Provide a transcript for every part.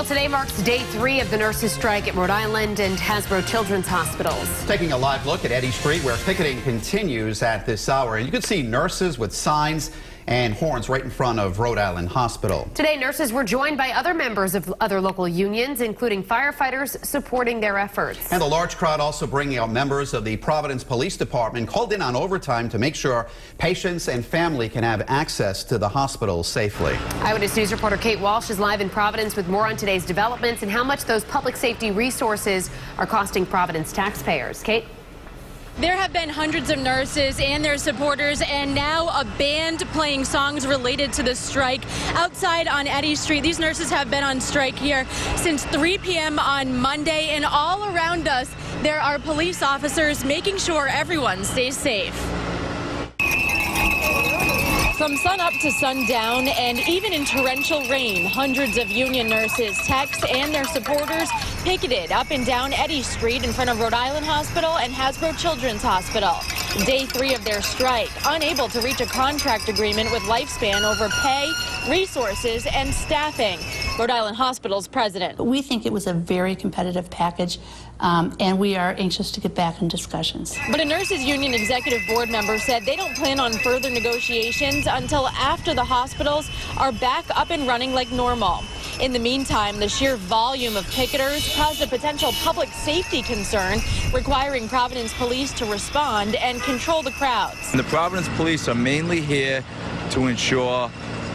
Well, today marks day 3 of the nurses' strike at Rhode Island and Hasbro Children's Hospitals. Taking a live look at Eddy Street, where picketing continues at this hour. And you can see nurses with signs and horns right in front of Rhode Island Hospital. Today, nurses were joined by other members of other local unions, including firefighters, supporting their efforts. And the large crowd also bringing out members of the Providence Police Department, called in on overtime to make sure patients and family can have access to the hospital safely. Eyewitness News reporter Kate Walsh is live in Providence with more on today's developments and how much those public safety resources are costing Providence taxpayers. Kate? There have been hundreds of nurses and their supporters, and now a band playing songs related to the strike outside on Eddy Street. These nurses have been on strike here since 3 p.m. on Monday, and all around us there are police officers making sure everyone stays safe. From sunup to sundown, and even in torrential rain, hundreds of union nurses, techs, and their supporters picketed up and down Eddy Street in front of Rhode Island Hospital and Hasbro Children's Hospital. Day 3 of their strike, unable to reach a contract agreement with Lifespan over pay, resources, and staffing. Rhode Island Hospital's president. We think it was a very competitive package, and we are anxious to get back in discussions. But a nurses union executive board member said they don't plan on further negotiations until after the hospitals are back up and running like normal. In the meantime, the sheer volume of picketers caused a potential public safety concern, requiring Providence police to respond and control the crowds. The Providence police are mainly here to ensure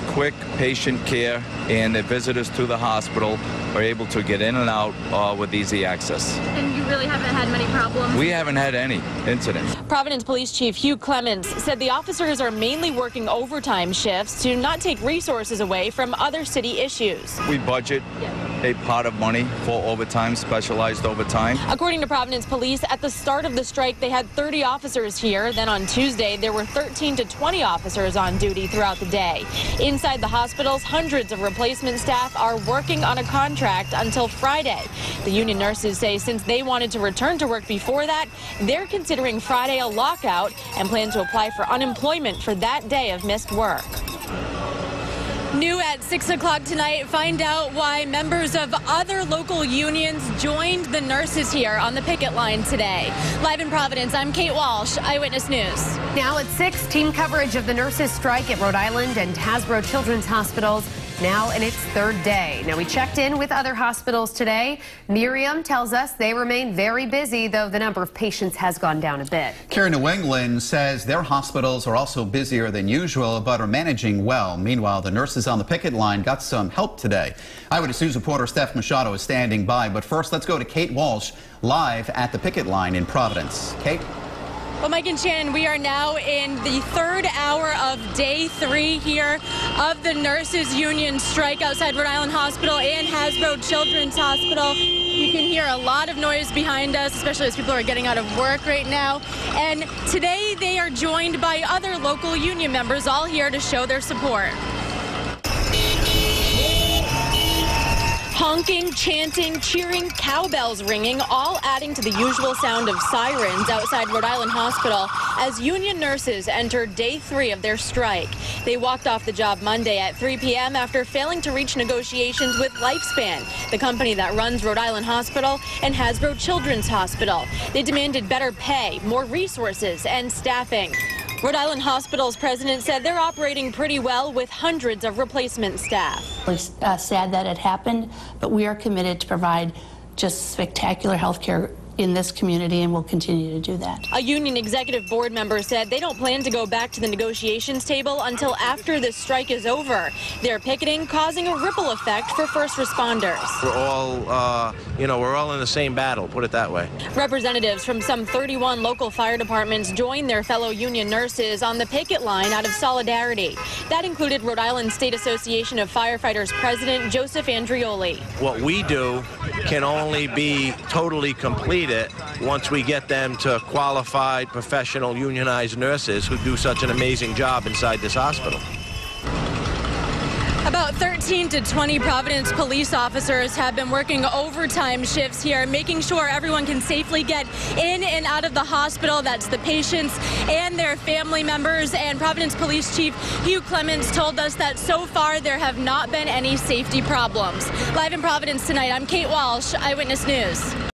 quick patient care, and the visitors to the hospital are able to get in and out with easy access. And you really haven't had many problems? We haven't had any incidents. Providence Police Chief Hugh Clements said the officers are mainly working overtime shifts to not take resources away from other city issues. We budget a pot of money for overtime, specialized overtime. According to Providence Police, at the start of the strike, they had 30 officers here. Then on Tuesday, there were 13 to 20 officers on duty throughout the day. Inside the hospitals, hundreds of replacement staff are working on a contract until Friday. The union nurses say since they wanted to return to work before that, they're considering Friday a lockout and plan to apply for unemployment for that day of missed work. New at 6 o'clock tonight, find out why members of other local unions joined the nurses here on the picket line today. Live in Providence, I'm Kate Walsh, Eyewitness News. Now at 6, team coverage of the nurses' strike at Rhode Island and Hasbro Children's Hospitals, now in its 3rd day. Now, we checked in with other hospitals today. Miriam tells us they remain very busy, though the number of patients has gone down a bit. Care New England says their hospitals are also busier than usual, but are managing well. Meanwhile, the nurses on the picket line got some help today. Eyewitness News reporter Steph Machado is standing by, but first let's go to Kate Walsh live at the picket line in Providence. Kate? Well, Mike and Shannon, we are now in the 3rd hour of day 3 here of the nurses union strike outside Rhode Island Hospital and Hasbro Children's Hospital. You can hear a lot of noise behind us, especially as people are getting out of work right now. And today they are joined by other local union members, all here to show their support. Honking, chanting, cheering, cowbells ringing, all adding to the usual sound of sirens outside Rhode Island Hospital as union nurses entered day 3 of their strike. They walked off the job Monday at 3 p.m. after failing to reach negotiations with Lifespan, the company that runs Rhode Island Hospital and Hasbro Children's Hospital. They demanded better pay, more resources, and staffing. Rhode Island Hospital's president said they're operating pretty well with hundreds of replacement staff. It's sad that it happened, but we are committed to provide just spectacular health care in this community, and we'll continue to do that. A union executive board member said they don't plan to go back to the negotiations table until after this strike is over. They're picketing, causing a ripple effect for first responders. We're all, we're all in the same battle, put it that way. Representatives from some 31 local fire departments joined their fellow union nurses on the picket line out of solidarity. That included Rhode Island State Association of Firefighters President Joseph Andrioli. What we do can only be totally completed once we get them to qualified, professional, unionized nurses who do such an amazing job inside this hospital. About 13 to 20 Providence police officers have been working overtime shifts here, making sure everyone can safely get in and out of the hospital. That's the patients and their family members. And Providence Police Chief Hugh Clements told us that so far there have not been any safety problems. Live in Providence tonight, I'm Kate Walsh, Eyewitness News.